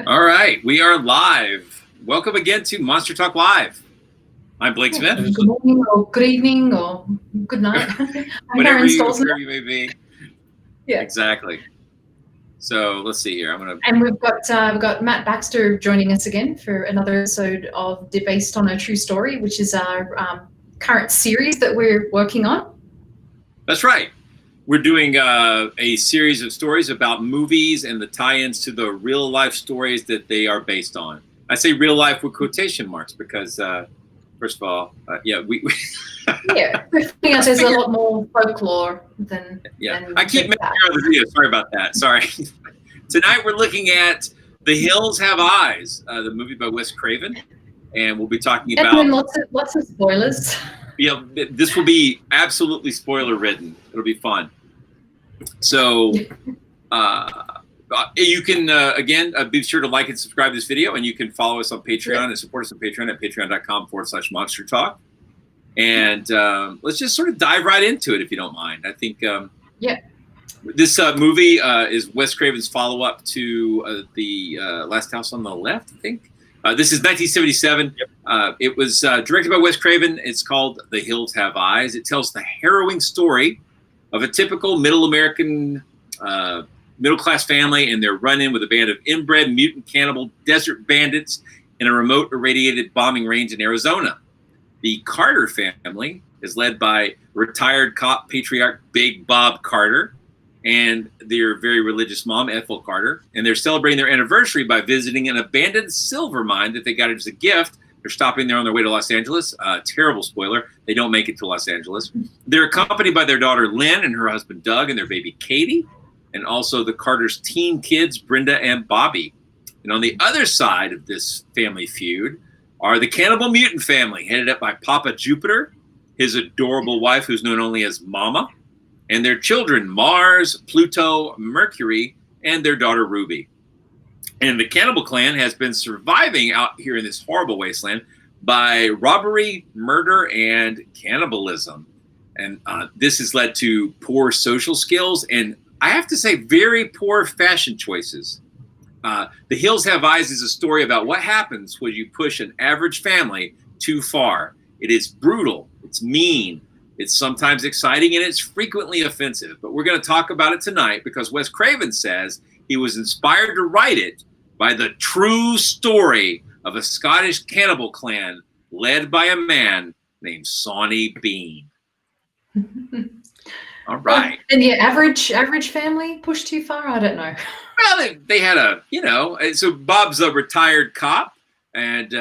All right, we are live. Welcome again to Monster Talk Live. I'm Blake Smith. Good morning, or good evening, or good night. whatever you may be. Yeah, exactly. So let's see here. And we've got Matt Baxter joining us again for another episode of Based on a True Story, which is our current series that we're working on. That's right. We're doing a series of stories about movies and the tie-ins to the real life stories that they are based on. I say real life with quotation marks because, first of all, we yeah, there's a lot more folklore than. I keep making the video. Sorry about that. Sorry. Tonight we're looking at The Hills Have Eyes, the movie by Wes Craven, and we'll be talking about lots of spoilers. Yeah, this will be absolutely spoiler ridden. It'll be fun. So you can, again, be sure to like and subscribe to this video, and you can follow us on Patreon and support us on Patreon at patreon.com/Monster Talk. And let's just sort of dive right into it, if you don't mind. I think this movie is Wes Craven's follow-up to the Last House on the Left, I think. This is 1977. Yep. It was directed by Wes Craven. It's called The Hills Have Eyes. It tells the harrowing story of a typical middle-American middle-class family and their run-in with a band of inbred, mutant, cannibal desert bandits in a remote, irradiated bombing range in Arizona. The Carter family is led by retired cop patriarch Big Bob Carter and their very religious mom, Ethel Carter. And they're celebrating their anniversary by visiting an abandoned silver mine that they got as a gift. They're stopping there on their way to Los Angeles. Terrible spoiler. They don't make it to Los Angeles. They're accompanied by their daughter, Lynn, and her husband, Doug, and their baby, Katie, and also the Carter's teen kids, Brenda and Bobby. And on the other side of this family feud are the Cannibal Mutant family, headed up by Papa Jupiter, his adorable wife, who's known only as Mama, and their children, Mars, Pluto, Mercury, and their daughter, Ruby. And the Cannibal Clan has been surviving out here in this horrible wasteland by robbery, murder, and cannibalism. And this has led to poor social skills and, I have to say, very poor fashion choices. The Hills Have Eyes is a story about what happens when you push an average family too far. It is brutal, it's mean, it's sometimes exciting, and it's frequently offensive. But we're going to talk about it tonight because Wes Craven says he was inspired to write it by the true story of a Scottish cannibal clan led by a man named Sonny Bean. All right. And the average family pushed too far? I don't know. Well, they had so Bob's a retired cop, and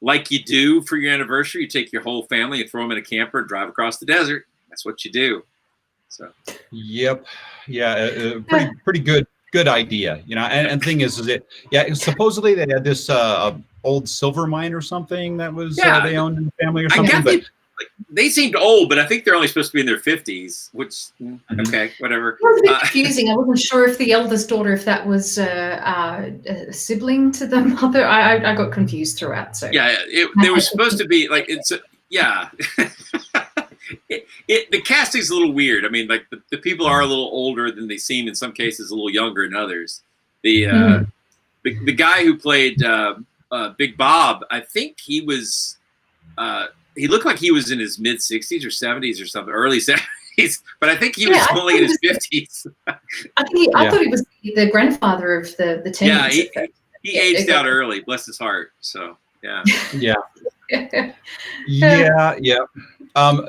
like you do for your anniversary, you take your whole family and throw them in a camper and drive across the desert. That's what you do. So. Yep. Yeah. Pretty good idea. And thing is supposedly they had this old silver mine or something that was they owned in the family or something. They seemed old, but I think they're only supposed to be in their 50s, which, okay, whatever. It was a bit confusing. I wasn't sure if the eldest daughter, if that was a sibling to the mother. I got confused throughout. So they were supposed to be like, the casting's a little weird. I mean, like the people are a little older than they seem in some cases, a little younger in others. The guy who played Big Bob, I think he was... he looked like he was in his mid 60s or 70s or something, early 70s, but I think he was only in his 50s. I thought he was the grandfather of the teens. Yeah, he aged out early, bless his heart. So, yeah. Yeah.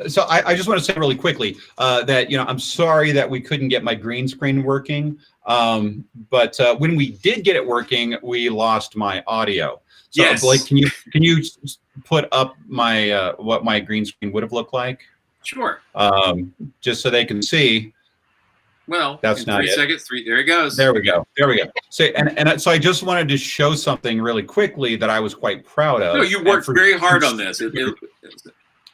So I just want to say really quickly that, I'm sorry that we couldn't get my green screen working. But when we did get it working, we lost my audio. So yes. Blake, can you put up my what my green screen would have looked like? Sure. Just so they can see. Well, that's not 3 seconds. There it goes. There we go. So and so I just wanted to show something really quickly that I was quite proud of. No, you worked very hard on this.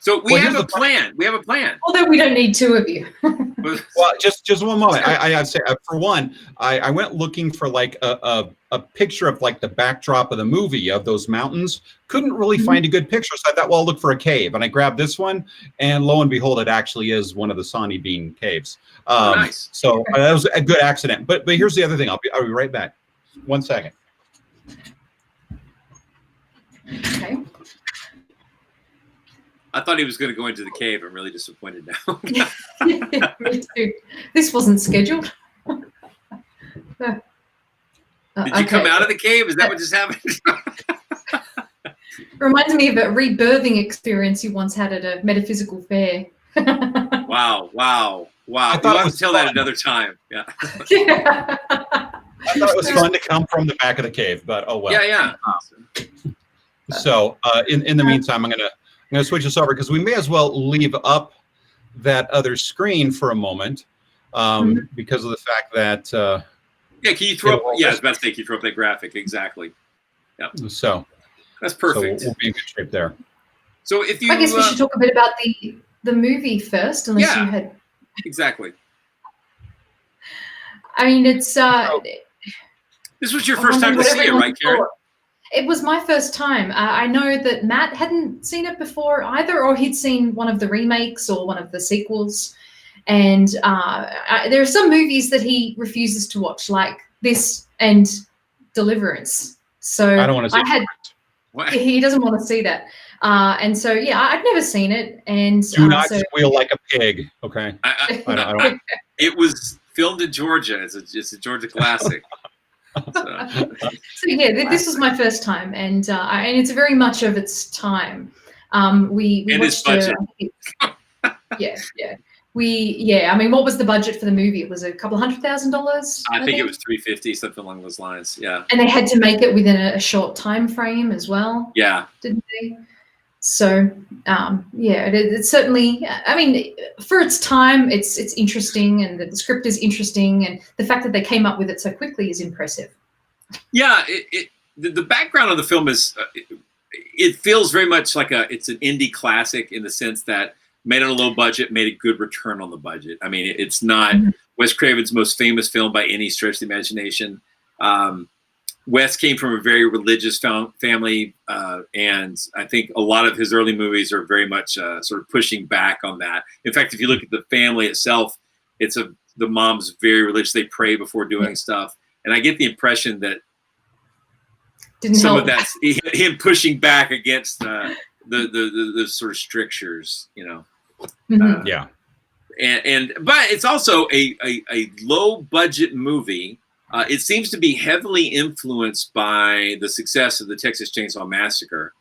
So we have a plan. We have a plan. Although we don't need two of you. Well, just one moment. I'd say for one, I went looking for like a picture of like the backdrop of the movie of those mountains. Couldn't really find a good picture, so I thought, well, I'll look for a cave, and I grabbed this one, and lo and behold, it actually is one of the Sonny Bean caves. Nice. So that was a good accident. But here's the other thing. I'll be right back. 1 second. Okay. I thought he was going to go into the cave. I'm really disappointed now. Yeah, me too. This wasn't scheduled. Did you come out of the cave? Is that what just happened? Reminds me of a rebirthing experience you once had at a metaphysical fair. Wow. We'll have to tell that another time. Yeah. Yeah. I thought it was fun to come from the back of the cave, but oh well. Yeah. So in the meantime, I'm gonna switch this over because we may as well leave up that other screen for a moment because of the fact that can you throw up? Yeah, I was about to say, can you throw up that graphic? Exactly. Yeah. So that's perfect. So we'll be in good shape there. So if you, I guess we should talk a bit about the movie first, unless you had. Exactly. I mean, it's. This was your first time to see it, right, Karen? It was my first time. I know that Matt hadn't seen it before either, or he'd seen one of the remakes or one of the sequels. And there are some movies that he refuses to watch, like this and Deliverance. So I don't want to see he doesn't want to see that. And so, yeah, I'd never seen it. And do not squeal like a pig, okay? I don't. It was filmed in Georgia. It's a Georgia classic. So yeah, this was my first time, and it's very much of its time. We watched budget. I mean, what was the budget for the movie? It was a couple $100,000. I think it was 350, something along those lines. Yeah. And they had to make it within a short time frame as well. Yeah. Didn't they? So it's certainly. I mean, for its time, it's interesting, and the script is interesting, and the fact that they came up with it so quickly is impressive. Yeah, the background of the film is. It feels very much like it's an indie classic in the sense that made on a low budget, made a good return on the budget. I mean, it's not Wes Craven's most famous film by any stretch of the imagination. Wes came from a very religious family, and I think a lot of his early movies are very much sort of pushing back on that. In fact, if you look at the family itself, the mom's very religious. They pray before doing stuff, and I get the impression that of that's him pushing back against the sort of strictures, you know. Yeah, but it's also a low budget movie. It seems to be heavily influenced by the success of the Texas Chainsaw Massacre.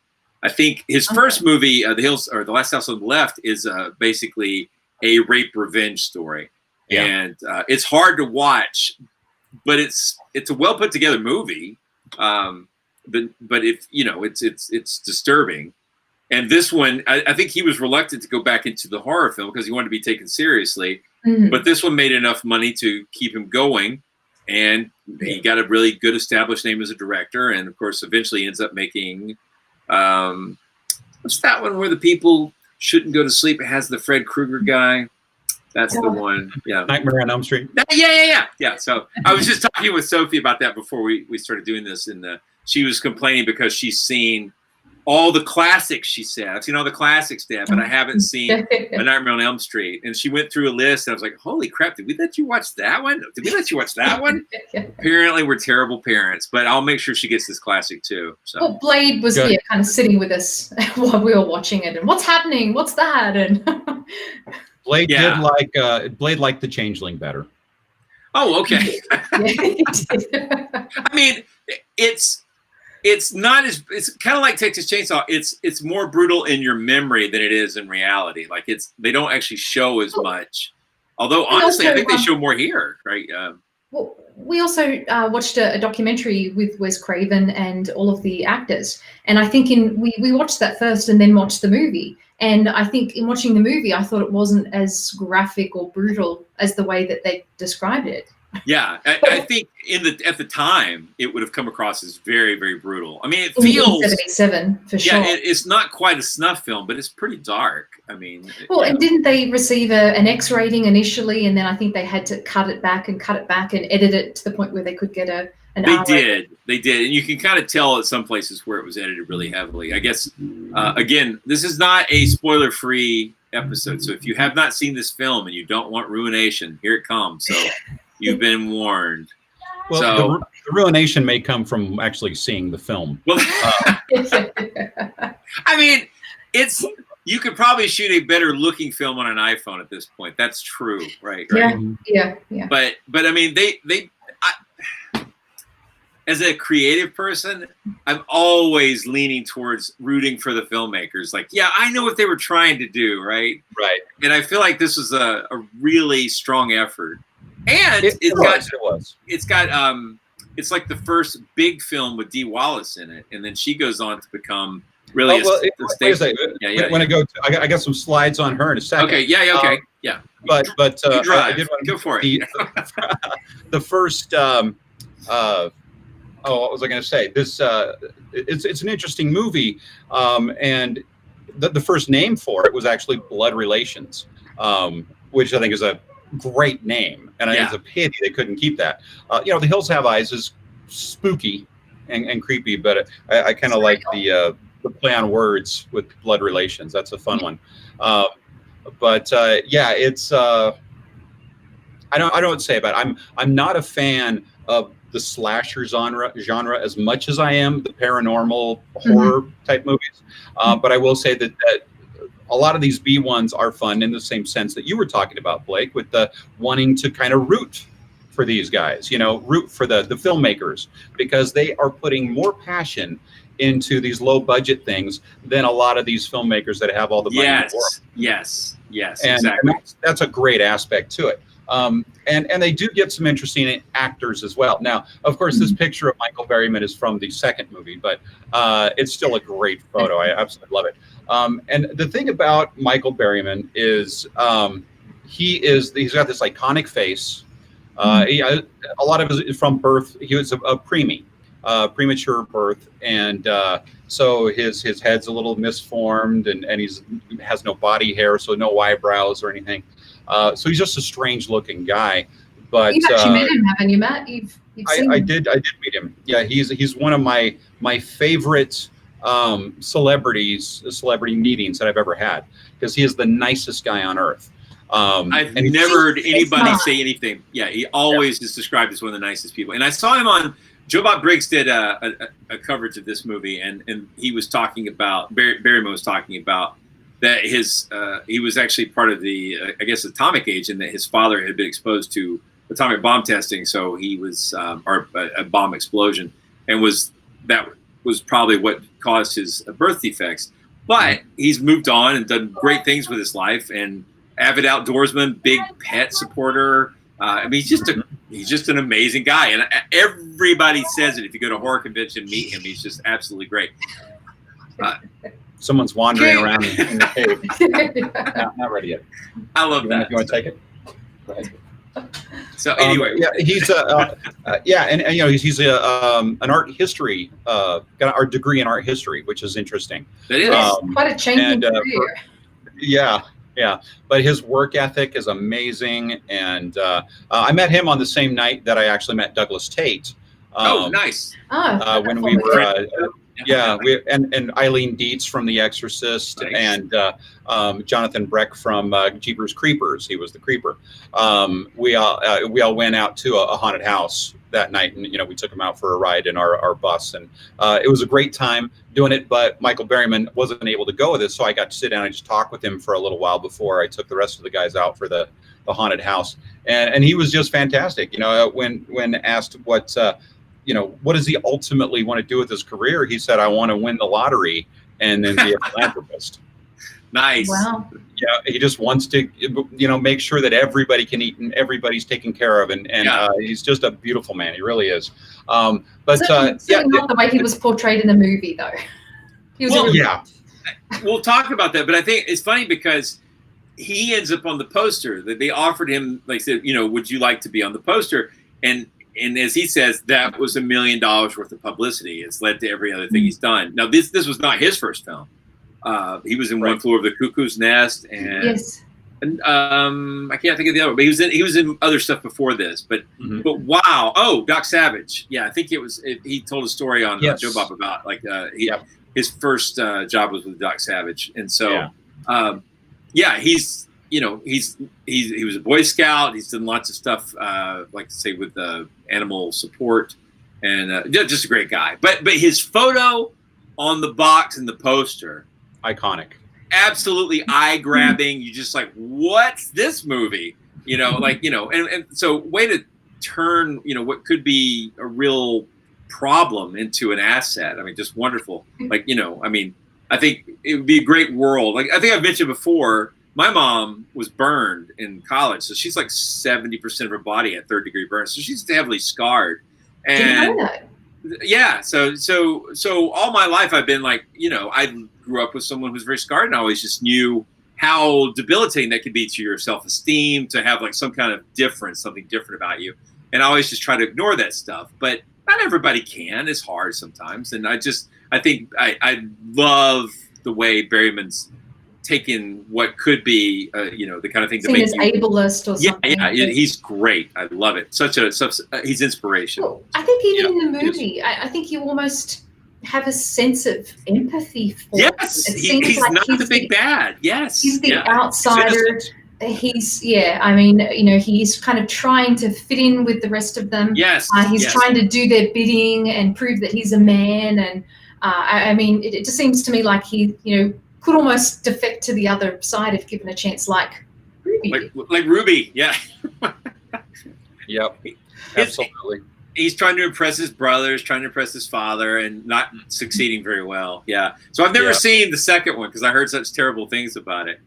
I think his first movie, The Last House on the Left, is basically a rape revenge story, and it's hard to watch, but it's a well put together movie. But if you know, it's disturbing. And this one, I think he was reluctant to go back into the horror film because he wanted to be taken seriously. But this one made enough money to keep him going. And he got a really good established name as a director. And of course, eventually he ends up making, what's that one where the people shouldn't go to sleep? It has the Fred Krueger guy. That's the one. Yeah. Nightmare on Elm Street. Yeah. So I was just talking with Sophie about that before we started doing this. And she was complaining because she's seen all the classics, she said. I've seen all the classics, Dad, but I haven't seen A Nightmare on Elm Street. And she went through a list, and I was like, holy crap, did we let you watch that one? Did we let you watch that one? Apparently, we're terrible parents, but I'll make sure she gets this classic, too. So. Well, Blade was kind of sitting with us while we were watching it. And what's happening? What's that? And Blade Blade liked The Changeling better. Oh, okay. I mean, it's not as, it's kind of like Texas Chainsaw. It's more brutal in your memory than it is in reality. Like they don't actually show as much. Although honestly, I think they show more here, right? Well, we also watched a documentary with Wes Craven and all of the actors, and I think we watched that first and then watched the movie. And I think in watching the movie, I thought it wasn't as graphic or brutal as the way that they described it. Yeah, I think at the time it would have come across as very, very brutal. I mean, it feels 77 for sure. Yeah, it's not quite a snuff film, but it's pretty dark. I mean, and didn't they receive an X rating initially, and then I think they had to cut it back and edit it to the point where they could get an R rating? They did, and you can kind of tell at some places where it was edited really heavily. I guess again, this is not a spoiler-free episode, so if you have not seen this film and you don't want ruination, here it comes. So. You've been warned. Well, The ruination may come from actually seeing the film. Well, I mean, you could probably shoot a better looking film on an iPhone at this point. That's true, right? Yeah. But I mean, as a creative person, I'm always leaning towards rooting for the filmmakers. Like, yeah, I know what they were trying to do, right? Right. And I feel like this was a really strong effort. And it's like the first big film with Dee Wallace in it, and then she goes on to become really. When I go, I got some slides on her in a second. Okay. Yeah. Okay. Yeah. But I did want to go for it. The first. What was I going to say? This it's an interesting movie, and the first name for it was actually Blood Relations, which I think is a great name, and I think it's a pity they couldn't keep that. The Hills Have Eyes is spooky and creepy, but I kind of like the play on words with Blood Relations. That's a fun one. It's I don't know what to say about it. I'm not a fan of the slasher genre as much as I am the paranormal horror type movies. But I will say that a lot of these B ones are fun in the same sense that you were talking about, Blake, with the wanting to kind of root for these guys, root for the filmmakers, because they are putting more passion into these low budget things than a lot of these filmmakers that have all the money in the world. Yes, and exactly. That's a great aspect to it. And they do get some interesting actors as well. Now, of course, this picture of Michael Barryman is from the second movie, but it's still a great photo. I absolutely love it. And the thing about Michael Barryman is he's got this iconic face. A lot of it is from birth. He was a preemie, premature birth, and so his head's a little misformed, and he has no body hair, so no eyebrows or anything. So he's just a strange looking guy. But you've actually met him, haven't you, Matt? You've seen I him. did meet him. Yeah, he's one of my favorite celebrity meetings that I've ever had, because he is the nicest guy on earth. I've never heard anybody say anything. Yeah, he always is described as one of the nicest people. And I saw him on Joe Bob Briggs did a coverage of this movie, and he was talking about Barryman was talking about that he was actually part of the atomic age, and that his father had been exposed to atomic bomb testing, so he was or a bomb explosion, and that was probably what caused his birth defects. But he's moved on and done great things with his life, and avid outdoorsman, big pet supporter. I mean, he's just an amazing guy, and everybody says it. If you go to a horror convention, meet him. He's just absolutely great. Someone's wandering around in the cave. Not ready yet. I love that. You want to take it? Go ahead. So anyway, he's he's an art history, got our degree in art history, which is interesting. It is quite a changing career. Yeah, but his work ethic is amazing, and I met him on the same night that I actually met Douglas Tate. Nice. When we were. And Eileen Dietz from The Exorcist, nice. And Jonathan Breck from Jeepers Creepers. He was the creeper. We all went out to a haunted house that night, and we took him out for a ride in our bus, and it was a great time doing it. But Michael Barryman wasn't able to go with us, so I got to sit down and just talk with him for a little while before I took the rest of the guys out for the haunted house, and he was just fantastic. When asked what does he ultimately want to do with his career? He said, I want to win the lottery and then be a philanthropist. Nice. Wow. Yeah, he just wants to, make sure that everybody can eat and everybody's taken care of. And he's just a beautiful man. He really is. Certainly not the way he was portrayed in the movie, though. We'll talk about that. But I think it's funny because he ends up on the poster. That they offered him, like said, would you like to be on the poster? And as he says, that was $1 million worth of publicity. It's led to every other thing he's done. Now, this was not his first film. He was in One Flew Over the Cuckoo's Nest, and I can't think of the other. But he was in other stuff before this. But wow, Doc Savage. Yeah, I think he told a story on Joe Bob about his first job was with Doc Savage, and so he's. He was a Boy Scout. He's done lots of stuff, like say with animal support. and just a great guy. But his photo on the box and the poster, iconic, absolutely eye grabbing. You just like, what's this movie? You know, like, you know, and so way to turn, you know, what could be a real problem into an asset. I mean, just wonderful. Like, you know, I mean, I think it would be a great world. Like I think I've mentioned before, my mom was burned in college, so she's like 70% of her body had 3rd-degree burns, so she's heavily scarred. And Didn't know that. yeah, so all my life I've been like, you know, I grew up with someone who's very scarred, and I always just knew how debilitating that could be to your self-esteem, to have like some kind of difference, something different about you. And I always just try to ignore that stuff, but not everybody can. It's hard sometimes, and I think I love the way Barryman's taken what could be, you know, the kind of thing to Seen make as ableist or something. Yeah, he's great. I love it. He's inspiration. Well, I think even in the movie, I think you almost have a sense of empathy for him. Yes, It seems he's like not the big bad. Yes, he's the yeah. outsider. I mean, you know, he's kind of trying to fit in with the rest of them. Yes, he's trying to do their bidding and prove that he's a man. And I mean, it just seems to me like he, you know, could almost defect to the other side if given a chance, like Ruby. Like Ruby, yeah. Yep, absolutely. He's trying to impress his brothers, trying to impress his father, and not succeeding very well. Yeah. So I've never seen the second one because I heard such terrible things about it.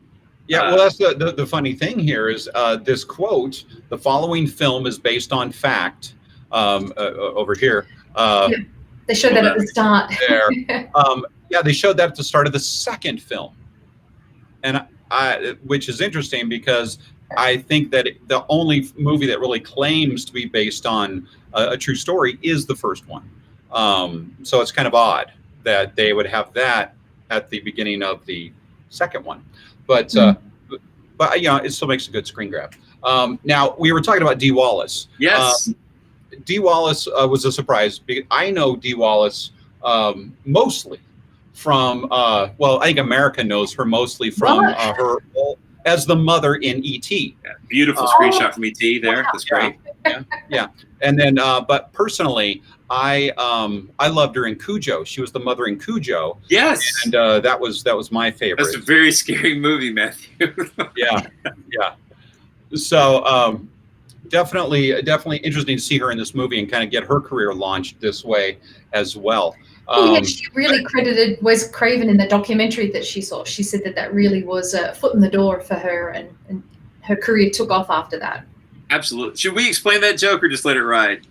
Yeah, well, that's the funny thing here is this quote, the following film is based on fact, over here. They showed that at the start. There. Yeah, they showed that at the start of the second film. And which is interesting because I think that the only movie that really claims to be based on a true story is the first one. So it's kind of odd that they would have that at the beginning of the second one. But but you know, it still makes a good screen grab. Now we were talking about Dee Wallace. Yes, Dee Wallace was a surprise. I know Dee Wallace mostly from well, I think America knows her mostly from her role as the mother in E.T. Yeah, beautiful screenshot from E.T. there. That's great. Yeah. And then, but personally, I loved her in Cujo. She was the mother in Cujo. Yes, and that was my favorite. That's a very scary movie, Matthew. Yeah. So definitely interesting to see her in this movie and kind of get her career launched this way as well. She really credited Wes Craven in the documentary that she saw. She said that really was a foot in the door for her, and her career took off after that. Absolutely. Should we explain that joke or just let it ride?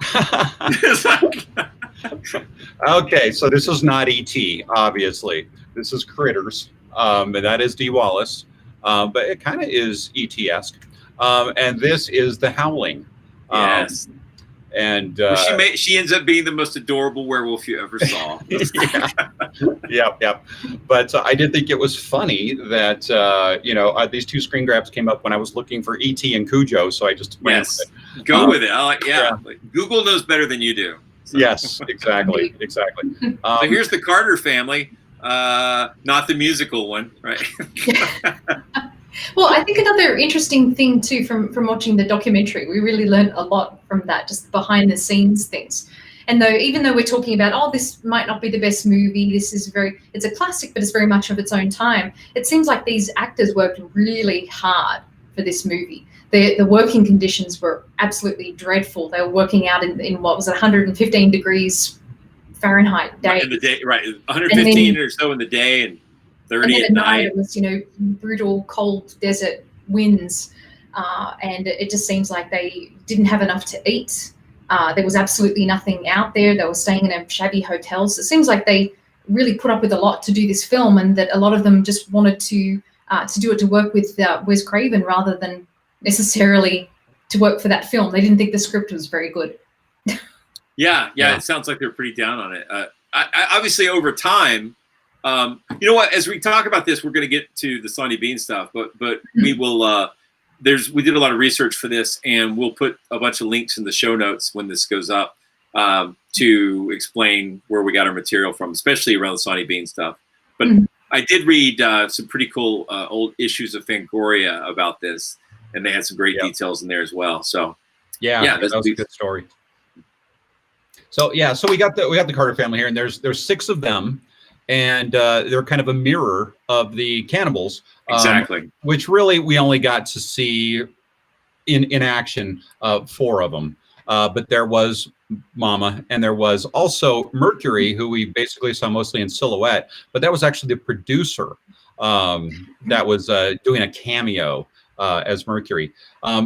Okay, so this is not E.T., obviously. This is Critters, and that is Dee Wallace, but it kind of is E.T.-esque. And this is The Howling. Yes. And she ends up being the most adorable werewolf you ever saw. Yep. But I did think it was funny that you know, these two screen grabs came up when I was looking for E.T. and Cujo, so I just went with it. Go with it. I like, like, Google knows better than you do. So. Yes, exactly. So here's the Carter family, not the musical one, right? Well, I think another interesting thing too from watching the documentary, we really learned a lot from that, just behind the scenes things. And even though we're talking about, oh, this might not be the best movie, it's a classic, but it's very much of its own time. It seems like these actors worked really hard for this movie. The working conditions were absolutely dreadful. They were working out in what was it, 115 degrees Fahrenheit day. In the day, right? 115 or so in the day, and 30 at night. It was, you know, brutal, cold desert winds, and it just seems like they didn't have enough to eat. There was absolutely nothing out there. They were staying in a shabby hotels. It seems like they really put up with a lot to do this film, and that a lot of them just wanted to do it to work with Wes Craven rather than necessarily to work for that film. They didn't think the script was very good. Yeah. It sounds like they're pretty down on it. I obviously, over time, you know what? As we talk about this, we're going to get to the Sonny Bean stuff, but we will. We did a lot of research for this, and we'll put a bunch of links in the show notes when this goes up to explain where we got our material from, especially around the Sonny Bean stuff. But I did read some pretty cool old issues of Fangoria about this, and they had some great details in there as well. So yeah, that was a good story. So yeah, so we got the Carter family here, and there's 6 of them, and they're kind of a mirror of the cannibals. Exactly. Which really we only got to see in action 4 of them. But there was Mama, and there was also Mercury, who we basically saw mostly in silhouette, but that was actually the producer that was doing a cameo as Mercury.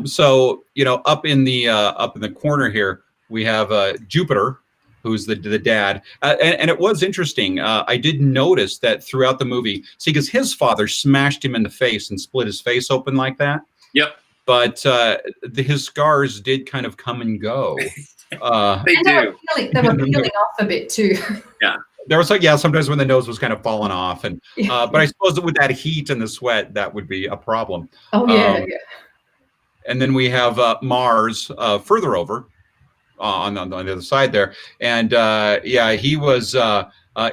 So up in the corner here, we have Jupiter, who's the dad. And it was interesting. I did notice that throughout the movie, see, because his father smashed him in the face and split his face open like that. Yep. But his scars did kind of come and go. They were peeling off a bit too. Yeah. There was sometimes when the nose was kind of falling off, and but I suppose that with that heat and the sweat, that would be a problem. Oh yeah. And then we have Mars further over on the other side there, and he was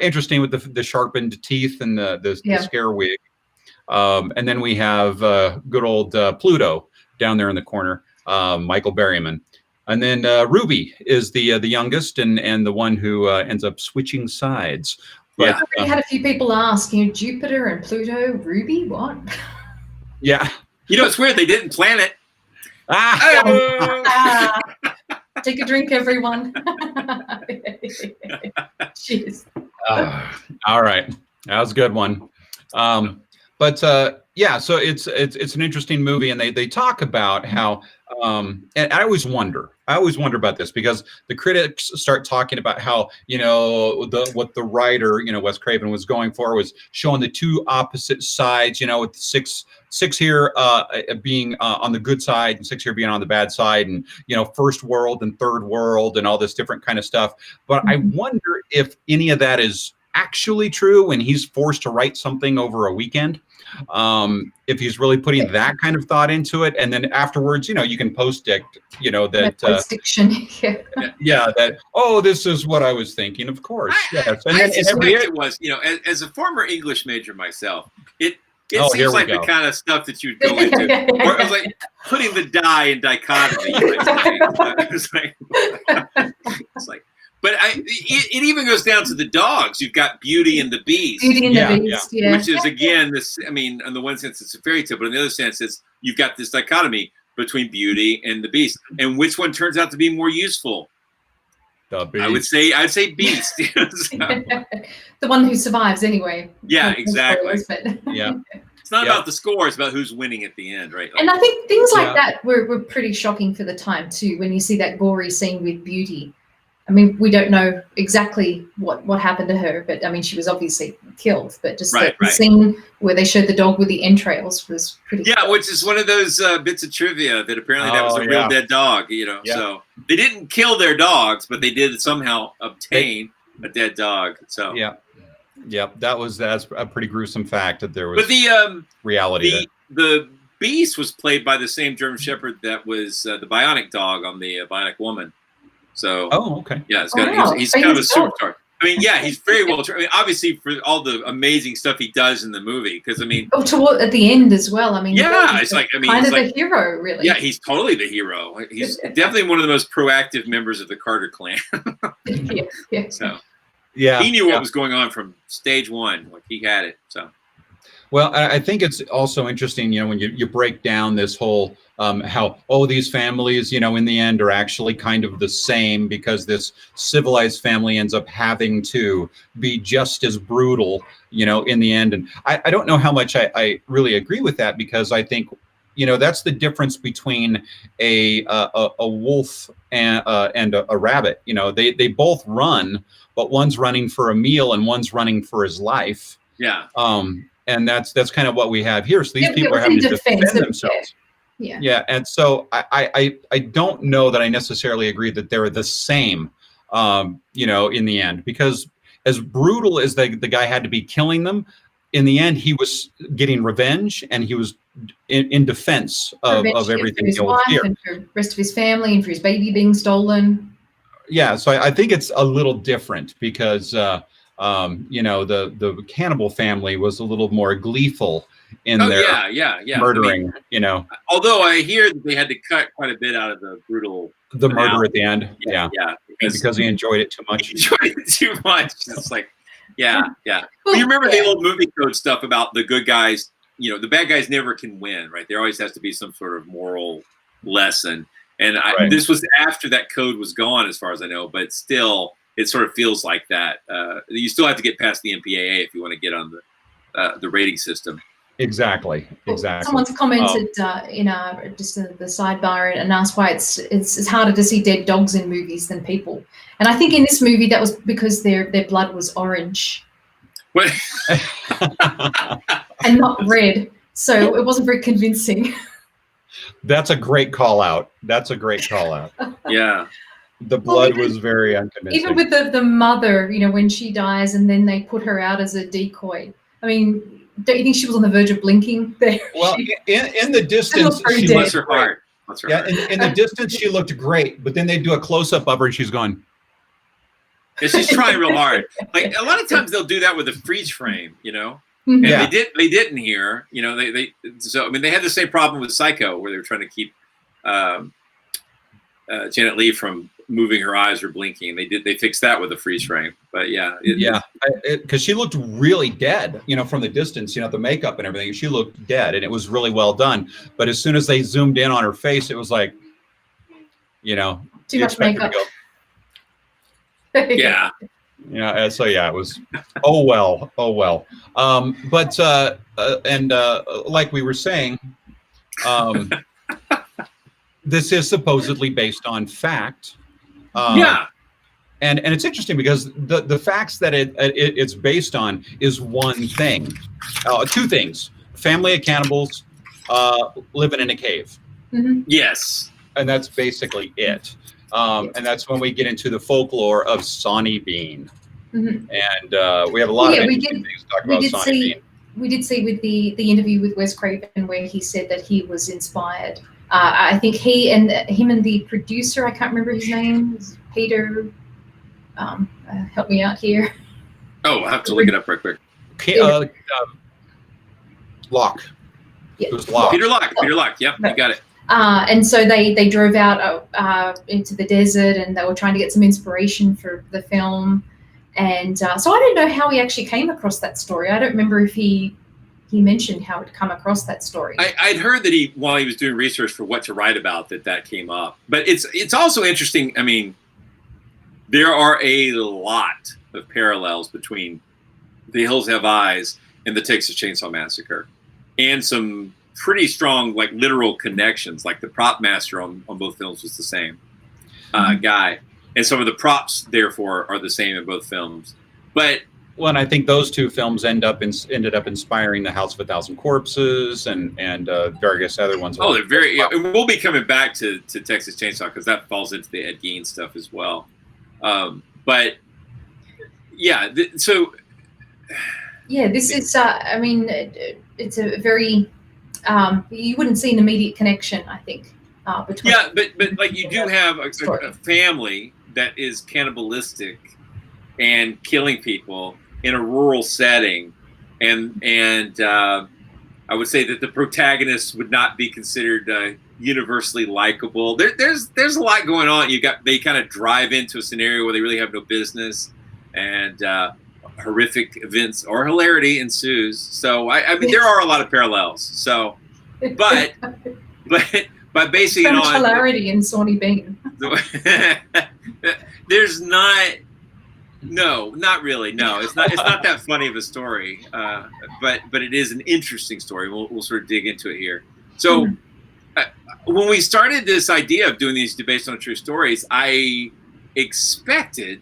interesting with the sharpened teeth and the scare wig. And then we have good old Pluto down there in the corner, Michael Barryman. And then Ruby is the youngest and the one who ends up switching sides. But, I already had a few people ask, Jupiter and Pluto, Ruby, what? Yeah. It's weird. They didn't plan it. Take a drink, everyone. Cheers. All right. That was a good one. But so it's an interesting movie, and they talk about how and I always wonder about this, because the critics start talking about how what the writer Wes Craven was going for was showing the 2 opposite sides, with 6 here being on the good side and 6 here being on the bad side, and first world and third world and all this different kind of stuff. But I wonder if any of that is actually true when he's forced to write something over a weekend. If he's really putting that kind of thought into it, and then afterwards, you can post-dict, that post-diction, that this is what I was thinking. Of course, yes. And it was, as a former English major myself, it seems like the kind of stuff that you'd go into. Or it was like putting the die in dichotomy. It's like. But it even goes down to the dogs. You've got Beauty and the Beast. Beauty and the Beast, yeah. Which is, again, this, in the one sense, it's a fairy tale, but in the other sense, you've got this dichotomy between Beauty and the Beast. And which one turns out to be more useful? The Beast. I'd say Beast. The one who survives anyway. Yeah, exactly. Yeah. It's not about the score, it's about who's winning at the end, right? And I think things like that were pretty shocking for the time, too, when you see that gory scene with Beauty. We don't know exactly what happened to her, but she was obviously killed. But just the scene where they showed the dog with the entrails was pretty. Yeah, cool. Which is one of those bits of trivia that apparently that was a real dead dog. So they didn't kill their dogs, but they did somehow obtain a dead dog. So that's a pretty gruesome fact that there was. But the reality. The Beast was played by the same German Shepherd that was the Bionic dog on the Bionic Woman. So, okay. Yeah, he's kind of a superstar. He's very well trained. Obviously, for all the amazing stuff he does in the movie, because at the end as well. It's like the hero, really. Yeah, he's totally the hero. He's definitely one of the most proactive members of the Carter clan. So, he knew what was going on from stage one. Like he had it. So, well, I think it's also interesting, when you break down this whole. How these families, in the end are actually kind of the same, because this civilized family ends up having to be just as brutal, in the end. And I don't know how much I really agree with that, because I think, that's the difference between a wolf and a rabbit. They both run, but one's running for a meal and one's running for his life. Yeah. And that's kind of what we have here. So these people are having to defend themselves. Yeah, and so I don't know that I necessarily agree that they're the same, in the end, because as brutal as the guy had to be killing them, in the end he was getting revenge, and he was in defense of everything. For his wife and for the rest of his family, and for his baby being stolen. Yeah, so I think it's a little different, because You know, the cannibal family was a little more gleeful in their murdering. I mean, you know, although I hear that they had to cut quite a bit out of the brutal murder at the end. Yeah, because he enjoyed it too much. It's like, yeah. Well, you remember the old movie code stuff about the good guys? You know, the bad guys never can win, right? There always has to be some sort of moral lesson. And this was after that code was gone, as far as I know, but still, it sort of feels like that. You still have to get past the MPAA if you want to get on the rating system. Exactly. Someone's commented in just in the sidebar and asked why it's harder to see dead dogs in movies than people. And I think in this movie that was because their blood was orange. What? And not red, so it wasn't very convincing. That's a great call out. Yeah. The blood was very unconvincing. Even with the mother, you know, when she dies and then they put her out as a decoy. I mean, don't you think she was on the verge of blinking there? Well, in the distance, she bless her heart. In the distance, she looked great, but then they do a close up of her and she's going. Yeah, she's trying real hard. Like a lot of times they'll do that with a freeze frame, you know. And they didn't here, you know. So I mean, they had the same problem with Psycho, where they were trying to keep Janet Leigh from moving her eyes or blinking. They fixed that with a freeze frame. But because she looked really dead, you know, from the distance, you know, the makeup and everything. She looked dead, and it was really well done. But as soon as they zoomed in on her face, it was like, you know, too much makeup. Yeah. Yeah. So it was. Oh well. But like we were saying, this is supposedly based on fact. And it's interesting because the facts that it's based on is one thing, two things: family of cannibals living in a cave. Mm-hmm. Yes, and that's basically it. And that's when we get into the folklore of Sonny Bean. Mm-hmm. And we have a lot of interesting things to talk about Sonny Bean. We did see with the interview with Wes Craven where he said that he was inspired. I think him and the producer, I can't remember his name, Peter. Help me out here. Oh, I'll have to look it up right quick. Locke. Yeah. It was Locke. Peter Locke. Yep, you got it. And so they drove out into the desert, and they were trying to get some inspiration for the film. And so I don't know how he actually came across that story. I don't remember if he mentioned how he'd come across that story. I'd heard that while he was doing research for what to write about, that came up. But it's also interesting. I mean, there are a lot of parallels between The Hills Have Eyes and the Texas Chainsaw Massacre, and some pretty strong, like, literal connections. Like the prop master on both films was the same guy, and some of the props therefore are the same in both films. But and I think those two films ended up inspiring The House of a Thousand Corpses and various other ones. Oh, they're very. Yeah, and we'll be coming back to Texas Chainsaw because that falls into the Ed Gein stuff as well. But yeah, so yeah, this is. I mean, it's a very. You wouldn't see an immediate connection, I think, between. Yeah, but like you do have a family that is cannibalistic and killing people in a rural setting, and I would say that the protagonists would not be considered universally likable. There's a lot going on. They kind of drive into a scenario where they really have no business, and horrific events or hilarity ensues. So I mean, there are a lot of parallels. So, but by basing it on hilarity in Sonny Bean, there's not. No, not really. No, it's not that funny of a story. But it is an interesting story. We'll sort of dig into it here. So. When we started this idea of doing these based on true stories, I expected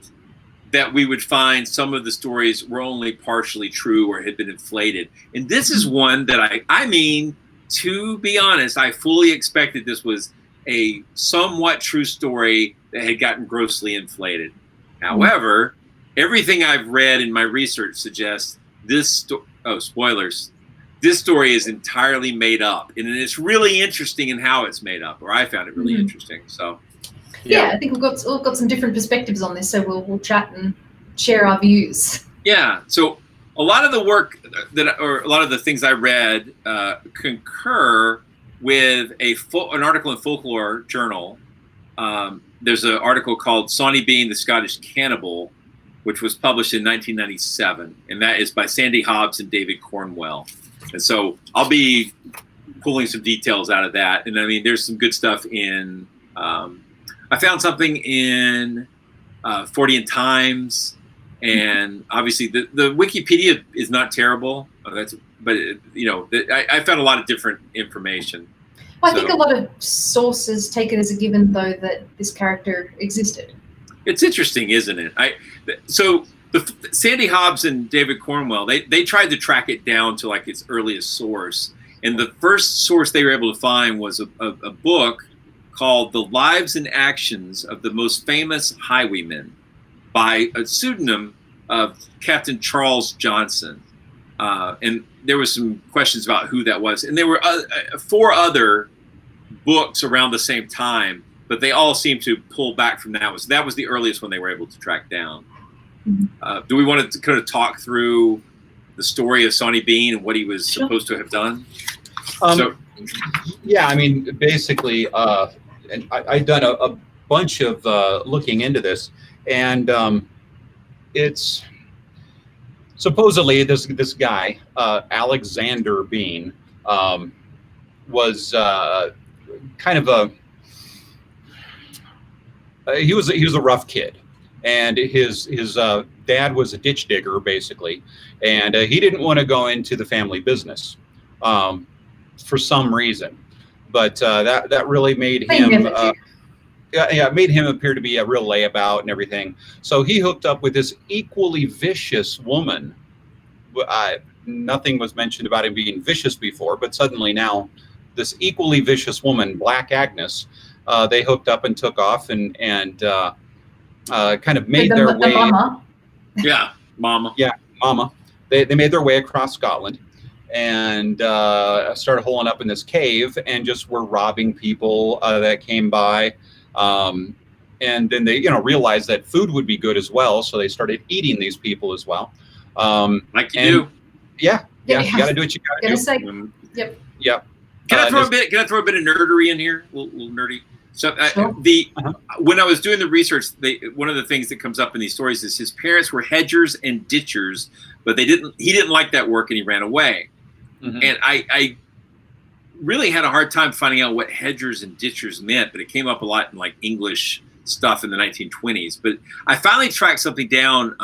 that we would find some of the stories were only partially true or had been inflated. And this is one that I mean, to be honest, I fully expected this was a somewhat true story that had gotten grossly inflated. However, everything I've read in my research suggests spoilers. This story is entirely made up, and it's really interesting in how it's made up, or I found it really interesting. So, yeah, I think we've got some different perspectives on this, so we'll chat and share our views. Yeah. So a lot of the work or a lot of the things I read concur with an article in Folklore journal. There's an article called Sonny Bean, the Scottish Cannibal, which was published in 1997, and that is by Sandy Hobbs and David Cornwell. And so I'll be pulling some details out of that. And I mean, there's some good stuff in. I found something in 40 and Times. And obviously, the Wikipedia is not terrible. I found a lot of different information. Well, I think a lot of sources take it as a given, though, that this character existed. It's interesting, isn't it? Sandy Hobbs and David Cornwell, they tried to track it down to like its earliest source, and the first source they were able to find was a book called "The Lives and Actions of the Most Famous Highwaymen" by a pseudonym of Captain Charles Johnson. And there was some questions about who that was. And there were 4 other books around the same time, but they all seemed to pull back from that. That was the earliest one they were able to track down. Do we want to kind of talk through the story of Sonny Bean and what he was supposed to have done? Yeah, I mean, basically, and I've done a bunch of looking into this. And it's supposedly this guy, Alexander Bean, was kind of he was a rough kid, and his dad was a ditch digger basically, and he didn't want to go into the family business for some reason, but that really made him. Yeah, it made him appear to be a real layabout and everything. So he hooked up with this equally vicious woman. Nothing was mentioned about him being vicious before, but suddenly now this equally vicious woman, Black Agnes, they hooked up and took off and kind of made their way. Mama. Yeah, Mama. Yeah, Mama. They made their way across Scotland and started holing up in this cave and just were robbing people that came by. And then they, realized that food would be good as well, so they started eating these people as well. Like you do. Yeah, you got to do what you got to do. Say, yep. Can I throw a bit of nerdery in here? A little nerdy. So Sure. When I was doing the research, one of the things that comes up in these stories is his parents were hedgers and ditchers, but he didn't like that work and he ran away. Mm-hmm. And I really had a hard time finding out what hedgers and ditchers meant, but it came up a lot in like English stuff in the 1920s. But I finally tracked something down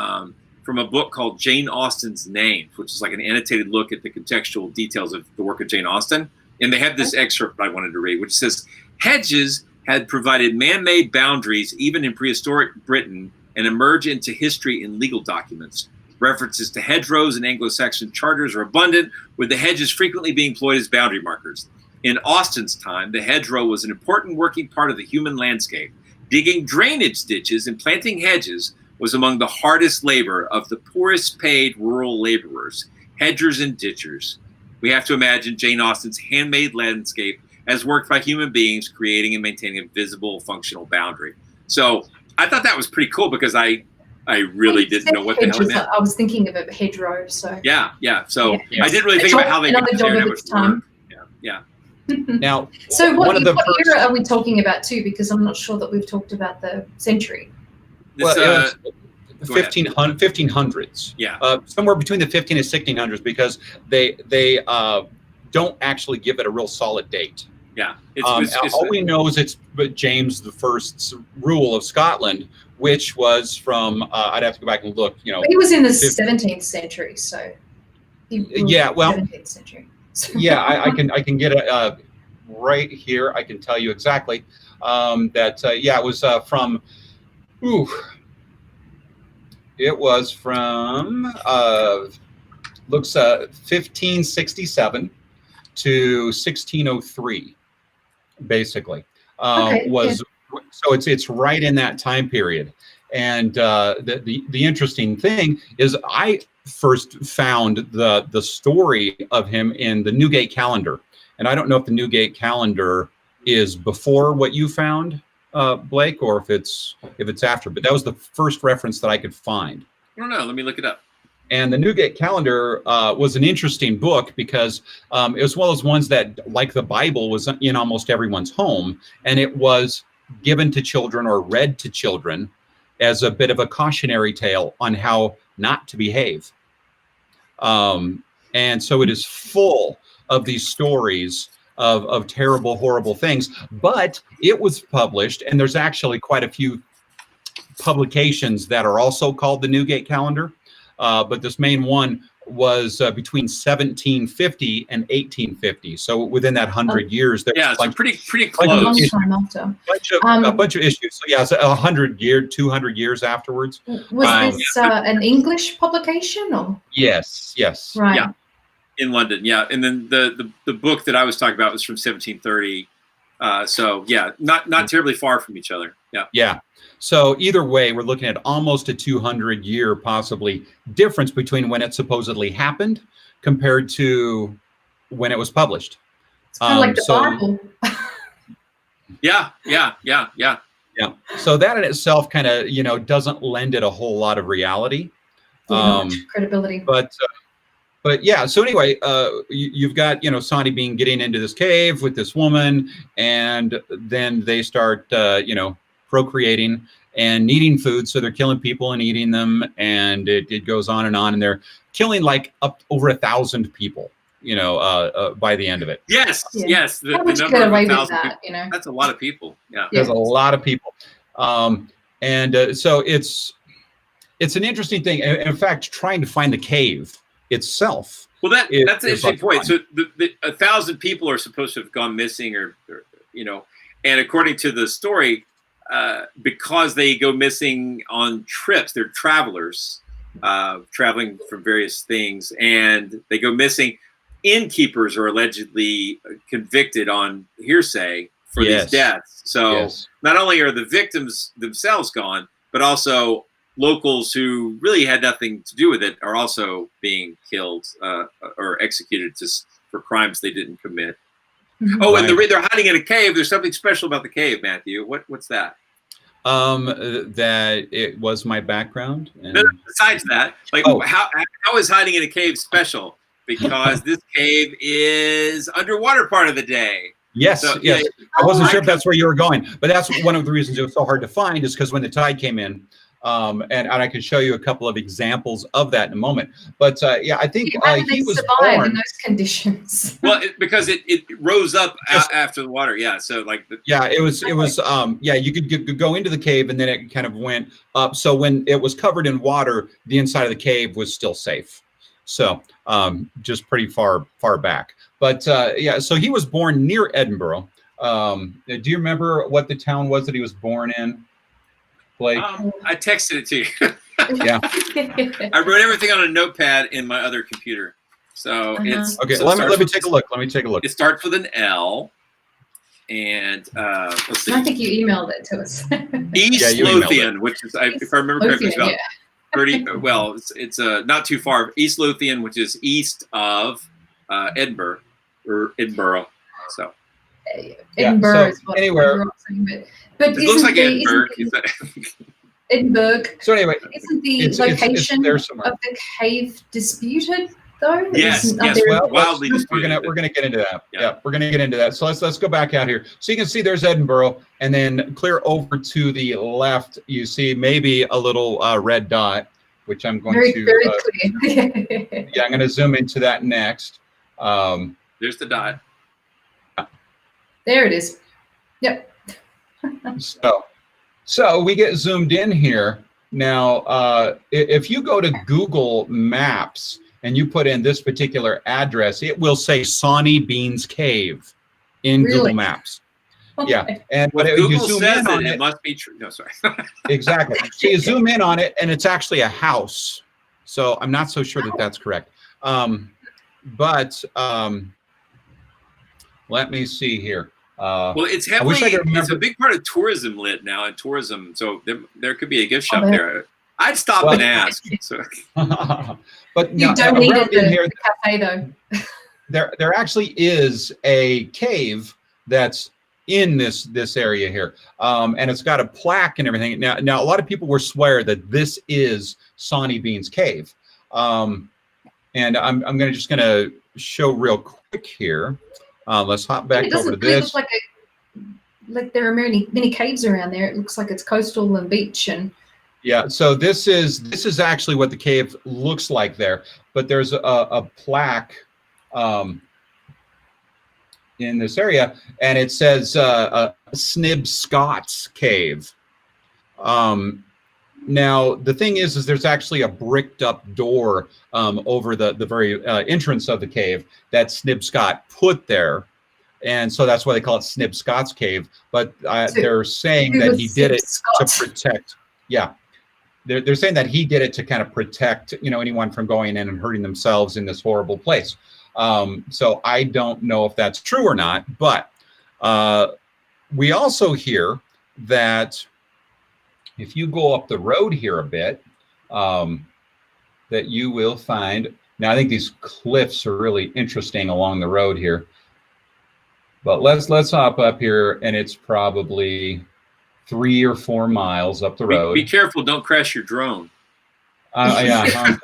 from a book called Jane Austen's Name, which is like an annotated look at the contextual details of the work of Jane Austen. And they have this excerpt I wanted to read, which says, hedges had provided man-made boundaries even in prehistoric Britain and emerge into history in legal documents. References to hedgerows in Anglo-Saxon charters are abundant, with the hedges frequently being employed as boundary markers. In Austen's time, the hedgerow was an important working part of the human landscape. Digging drainage ditches and planting hedges was among the hardest labor of the poorest paid rural laborers, hedgers and ditchers. We have to imagine Jane Austen's handmade landscape as worked by human beings, creating and maintaining a visible, functional boundary. So I thought that was pretty cool because I really didn't know what the hell it meant. I was thinking of a hedgerow, so. Yeah. So I didn't really think about how they could share that much work. Yeah. Now, so what era are we talking about too? Because I'm not sure that we've talked about the century. This, 1500s. Yeah. Somewhere between the 15 and 1600s, because they don't actually give it a real solid date. Yeah. All we know is it's James I's rule of Scotland, which was from I'd have to go back and look. But he was in the 17th century, so. Yeah. Well. 17th century. Yeah, I can get it right here. I can tell you exactly that. It was from. It was from 1567 to 1603, basically. So it's right in that time period. And the interesting thing is I first found the story of him in the Newgate calendar. And I don't know if the Newgate calendar is before what you found, Blake, or if it's after, but that was the first reference that I could find. I don't know. Let me look it up. And the Newgate Calendar was an interesting book because it was one of those ones that, like the Bible, was in almost everyone's home, and it was given to children or read to children as a bit of a cautionary tale on how not to behave. And so it is full of these stories of terrible, horrible things. But it was published, and there's actually quite a few publications that are also called the Newgate Calendar. But this main one was between 1750 and 1850. So within that 100 years, there's yeah, like pretty A close. long time after. a bunch of issues. So yeah, it's 200 years afterwards. Was this an English publication or? Yes. Right. Yeah. In London, yeah, and then the book that I was talking about was from 1730. So yeah, not terribly far from each other. Yeah. Yeah. So either way, we're looking at almost a 200-year possibly difference between when it supposedly happened compared to when it was published. It's kind of like the Bible. Yeah. So that in itself kind of, doesn't lend it a whole lot of reality. Much credibility. But yeah, so anyway, you've got, Sonny Bean getting into this cave with this woman, and then they start, procreating and needing food. So they're killing people and eating them. And it goes on, and they're killing like up over 1,000 people, by the end of it. Yes. The How would you number get of away 1,000 with that, people, that's a lot of people. Yeah. There's a lot of people. So it's an interesting thing. In fact, trying to find the cave itself. Well, that's an interesting point. Fun. So the 1,000 people are supposed to have gone missing, or and according to the story, because they go missing on trips, they're travelers, traveling from various things, and they go missing. Innkeepers are allegedly convicted on hearsay for these deaths. So not only are the victims themselves gone, but also locals who really had nothing to do with it are also being killed or executed for crimes they didn't commit. Mm-hmm. Oh, and they're hiding in a cave. There's something special about the cave, Matthew. What's that? That it was my background. And... No, besides that, how is hiding in a cave special? Because this cave is underwater part of the day. Yes, so, yes. I wasn't sure if that's where you were going, but that's one of the reasons it was so hard to find, is because when the tide came in, and I can show you a couple of examples of that in a moment. But I think he was born in those conditions. Well, because it rose up after the water. Yeah, so it was you could go into the cave, and then it kind of went up. So when it was covered in water, the inside of the cave was still safe. So just pretty far back. But so he was born near Edinburgh. Do you remember what the town was that he was born in? Blake? I texted it to you. Yeah. I wrote everything on a notepad in my other computer. So it's okay. So let me take a look. It starts with an L, and let's see. I think you emailed it to us. East Lothian, which is, if I remember correctly, it's about 30. Well, it's not too far. East Lothian, which is east of Edinburgh. So. Edinburgh is what anywhere. But it looks like Edinburgh. Edinburgh. So anyway, isn't the location of the cave disputed though? Yes. Well, wildly disputed. We're gonna get into that. Yeah, we're gonna get into that. So let's go back out here. So you can see there's Edinburgh, and then clear over to the left, you see maybe a little red dot, which I'm going very clear. Yeah, I'm going to zoom into that next. There's the dot. There it is. Yep. So we get zoomed in here. Now, if you go to Google Maps and you put in this particular address, it will say Sonny Bean's Cave in Google Maps. Okay. Yeah, and when Google you zoom says in on it must be true. No, sorry. Exactly. So you zoom in on it, and it's actually a house. So I'm not so sure that that's correct. But let me see here. Well, it's heavily. It's a big part of tourism lit now, and tourism. So there could be a gift shop there. I'd stop and ask. So. But you don't need it the cafe though. There actually is a cave that's in this area here, and it's got a plaque and everything. Now a lot of people will swear that this is Sonny Bean's cave, And I'm just gonna show real quick here. Let's hop back It over doesn't to really this. look like there are many caves around there. It looks like it's coastal and beach and. Yeah, so this is actually what the cave looks like there, but there's a plaque in this area, and it says Snib Scott's Cave. Now the thing is there's actually a bricked up door over the very entrance of the cave that Snib Scott put there, and so that's why they call it Snib Scott's Cave. But they're saying that he did it to protect. Yeah. They're saying that he did it to kind of protect, anyone from going in and hurting themselves in this horrible place. So I don't know if that's true or not, but we also hear that if you go up the road here a bit, that you will find. Now I think these cliffs are really interesting along the road here, but let's hop up here, and it's probably 3 or 4 miles up the road. Be careful, don't crash your drone. Yeah,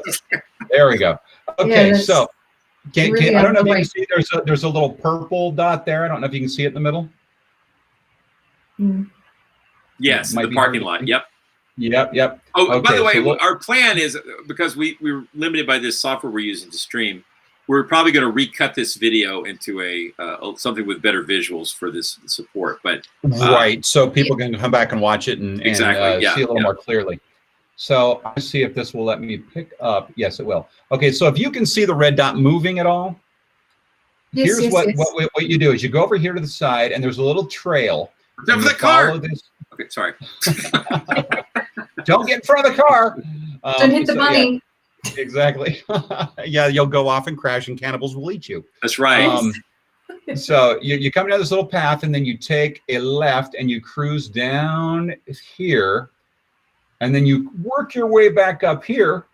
there we go. Okay, Yeah, so really I don't know if you can see. There's a little purple dot there. I don't know if you can see it in the middle. Yes, the parking lot. Yep. Yep. Oh, okay, by the way, so our plan is, because we're limited by this software we're using to stream, we're probably going to recut this video into a something with better visuals for this support. But right, so people can come back and watch it and see a little more clearly. So let's see if this will let me pick up. Yes, it will. Okay, so if you can see the red dot moving at all, here's what you do is you go over here to the side, and there's a little trail. Except for the car. Okay, sorry. Don't get in front of the car. Don't hit the bunny. Yeah, exactly. Yeah, you'll go off and crash, and cannibals will eat you. That's right. So you come down this little path, and then you take a left, and you cruise down here, and then you work your way back up here,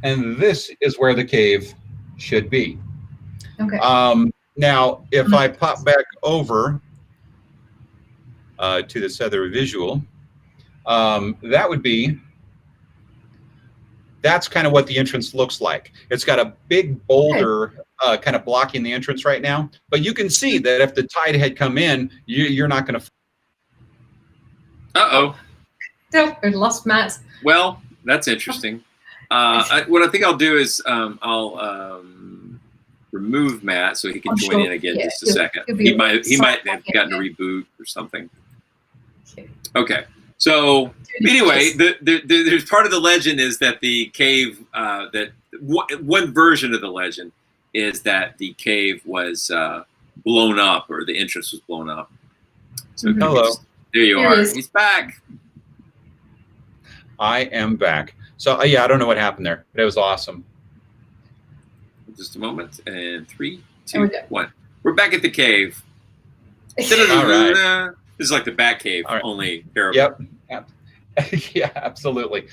and this is where the cave should be. Okay. Now, if I pop back over to this other visual, that's kind of what the entrance looks like. It's got a big boulder kind of blocking the entrance right now, but you can see that if the tide had come in, you're not going to. I lost Matt. Well, that's interesting. What I think I'll do is I'll remove Matt so he can join in again just a second. He might have gotten a reboot or something. Okay. So anyway, there's part of the legend is that the cave, that one version of the legend is that the cave was blown up, or the entrance was blown up. So hello, there you are. He's back. I am back. So yeah, I don't know what happened there, but it was awesome. Just a moment, and 3, 2, 1. We're back at the cave. All right. This is like the Bat Cave, only terrible. Yep. Yeah, absolutely.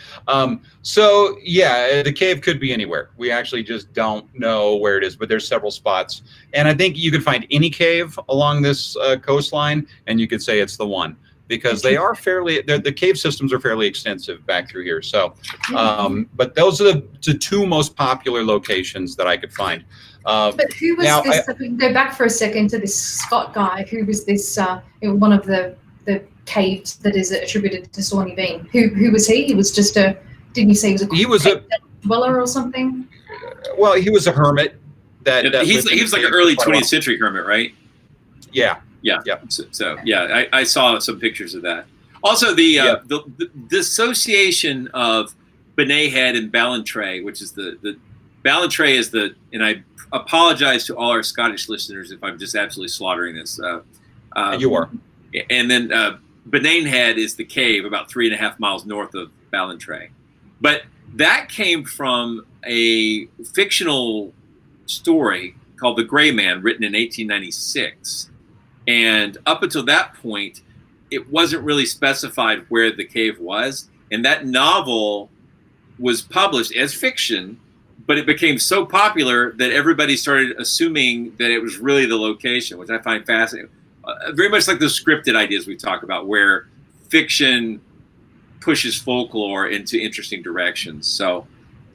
So yeah, the cave could be anywhere. We actually just don't know where it is, but there's several spots. And I think you could find any cave along this coastline, and you could say it's the one, because they are the cave systems are fairly extensive back through here. So, but those are the 2 most popular locations that I could find. But who was this? Go back for a second to this Scott guy. Who was this? One of the caves that is attributed to Sonny Bean. Who was he? He was just didn't you say he was a dweller or something? Well, he was a hermit. He was like an early 20th century hermit, right? Yeah. Yeah. So yeah, I saw some pictures of that. Also, the association of Benet Head and Ballantrae, which is the Ballantrae is and I apologize to all our Scottish listeners if I'm just absolutely slaughtering this. You are. And then Benet Head is the cave about 3.5 miles north of Ballantrae. But that came from a fictional story called The Gray Man, written in 1896. And up until that point, it wasn't really specified where the cave was. And that novel was published as fiction, but it became so popular that everybody started assuming that it was really the location, which I find fascinating. Very much like the scripted ideas we talk about, where fiction pushes folklore into interesting directions. So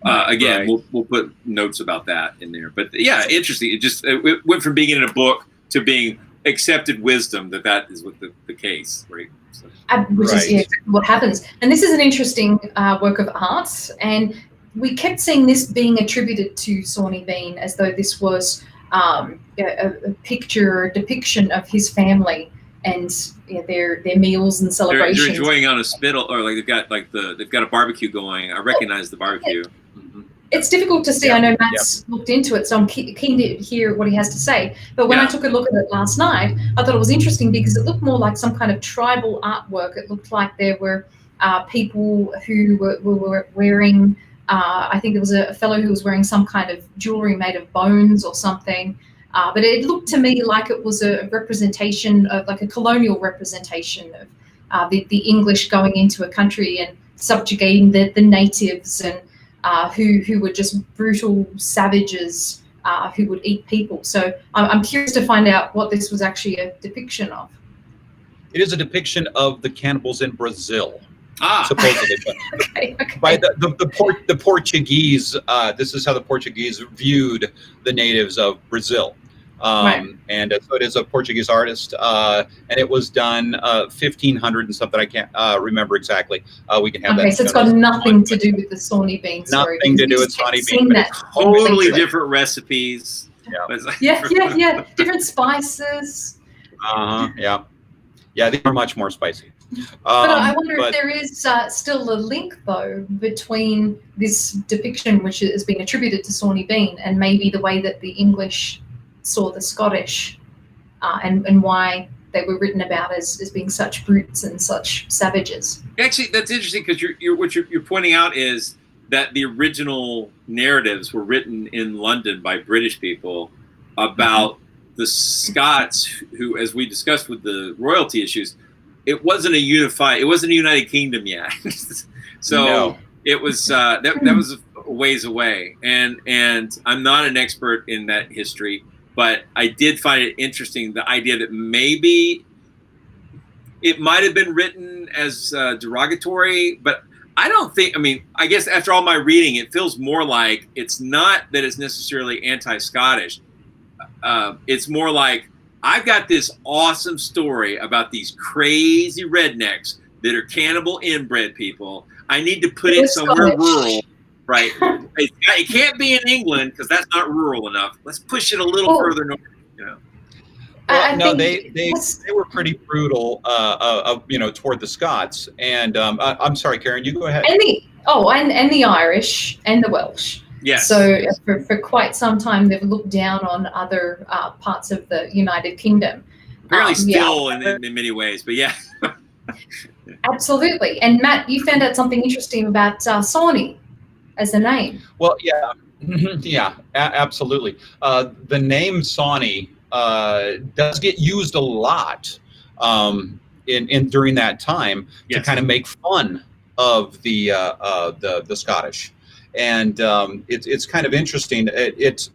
Again, Right. we'll put notes about that in there. But yeah, interesting. It went from being in a book to being accepted wisdom that is what the case, right? So. Which is exactly what happens. And this is an interesting work of art. And we kept seeing this being attributed to Sonny Bean as though this was a picture, a depiction of his family and their meals and celebrations. They're enjoying on a spittle, or like they've got a barbecue going. I recognize the barbecue. Mm-hmm. It's difficult to see. Yeah. I know Matt's looked into it, so I'm keen to hear what he has to say. But when I took a look at it last night, I thought it was interesting because it looked more like some kind of tribal artwork. It looked like there were people who were wearing, I think there was a fellow who was wearing some kind of jewelry made of bones or something. But it looked to me like it was a representation of, like a colonial representation of the English going into a country and subjugating the natives and who were just brutal savages who would eat people. So I'm curious to find out what this was actually a depiction of. It is a depiction of the cannibals in Brazil. Supposedly. Okay. By the Portuguese. This is how the Portuguese viewed the natives of Brazil. Right. And so it is a Portuguese artist, and it was done 1500 and something. I can't remember exactly. We can have that. Okay, so it's got nothing to do with the Sonny Bean story. Nothing to do with Sonny Bean. That totally different recipes. Yeah. Different spices. Yeah, they are much more spicy. But I wonder if there is still a link, though, between this depiction, which has been attributed to Sonny Bean, and maybe the way that the English saw the Scottish, and why they were written about as being such brutes and such savages. Actually, that's interesting because what you're pointing out is that the original narratives were written in London by British people about the Scots, who, as we discussed with the royalty issues, it wasn't a United Kingdom yet. So it was that was a ways away, and I'm not an expert in that history, but I did find it interesting, the idea that maybe it might have been written as derogatory, but I don't think, I guess after all my reading, it feels more like it's not that it's necessarily anti-Scottish. It's more like, I've got this awesome story about these crazy rednecks that are cannibal inbred people. I need to put it somewhere rural, right? It can't be in England because that's not rural enough. Let's push it a little further north. Well, no, they were pretty brutal, toward the Scots. And I'm sorry, Karen, you go ahead. And the Irish and the Welsh. Yes. So for quite some time, they've looked down on other parts of the United Kingdom. Apparently still in many ways, but yeah. Absolutely. And Matt, you found out something interesting about Sonny as a name. Well, yeah, absolutely. The name Sonny does get used a lot in during that time to kind of make fun of the Scottish. And it's kind of interesting. It's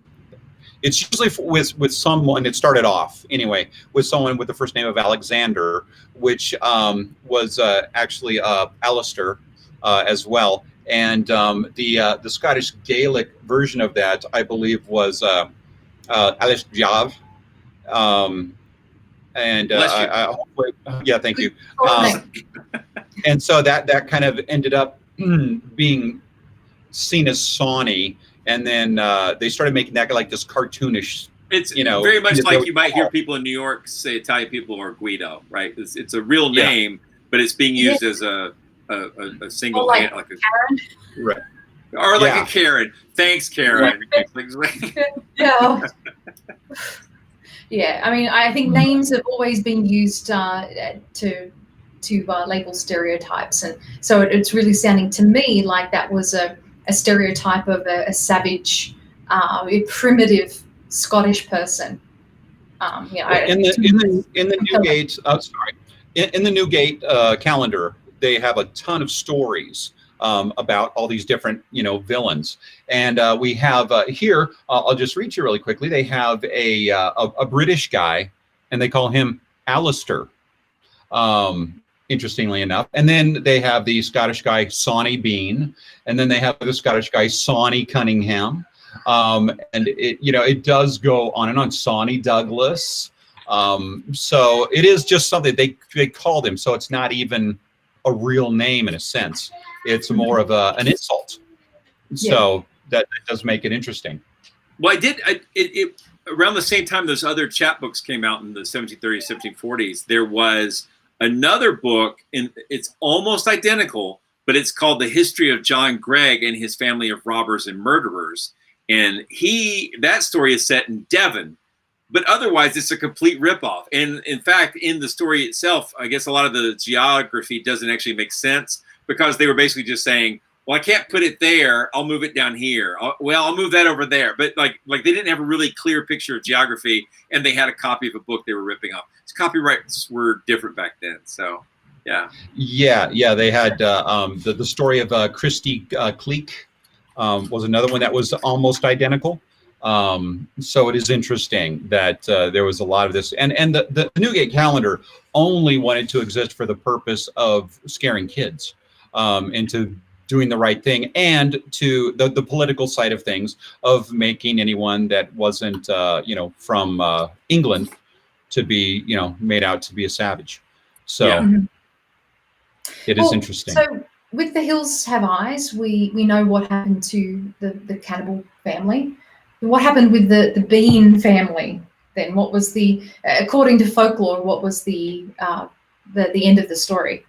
usually with someone. It started off anyway with someone with the first name of Alexander, which was actually Alistair as well. And the Scottish Gaelic version of that, I believe, was Alistair. And I hopefully, thank you. And so that kind of ended up being seen as Sonny, and then they started making that like this cartoonish. It's very much like you might hear people in New York say Italian people are Guido, right? It's a real name, but it's being used as a single like like a Karen, right? Or like a Karen. Thanks, Karen. Yeah. I think names have always been used to label stereotypes, and so it's really sounding to me like that was a stereotype of a savage, primitive Scottish person. In the Newgate, in the Newgate calendar, they have a ton of stories about all these different villains, and we have here. I'll just read you really quickly. They have a British guy, and they call him Alistair. interestingly enough. And then they have the Scottish guy, Sonny Bean. And then they have the Scottish guy, Sonny Cunningham. And it does go on and on. Sonny Douglas. So it is just something they called him. So it's not even a real name in a sense. It's more of an insult. So that does make it interesting. Well, it around the same time those other chapbooks came out in the 1730s, 1740s, there was another book, and it's almost identical, but it's called The History of John Gregg and His Family of Robbers and Murderers. And that story is set in Devon, but otherwise it's a complete ripoff. And in fact, in the story itself, I guess a lot of the geography doesn't actually make sense, because they were basically just saying, well, I can't put it there, I'll move it down here. I'll move that over there. But like they didn't have a really clear picture of geography, and they had a copy of a book they were ripping off. Copyrights were different back then. So, yeah. Yeah. They had the story of Christy Cleek was another one that was almost identical. So it is interesting that there was a lot of this. And the Newgate calendar only wanted to exist for the purpose of scaring kids into doing the right thing, and to the political side of things, of making anyone that wasn't from England to be made out to be a savage. So it is interesting. So with The Hills Have Eyes, we know what happened to the cannibal family. What happened with the Bean family then? What was according to folklore, what was the end of the story?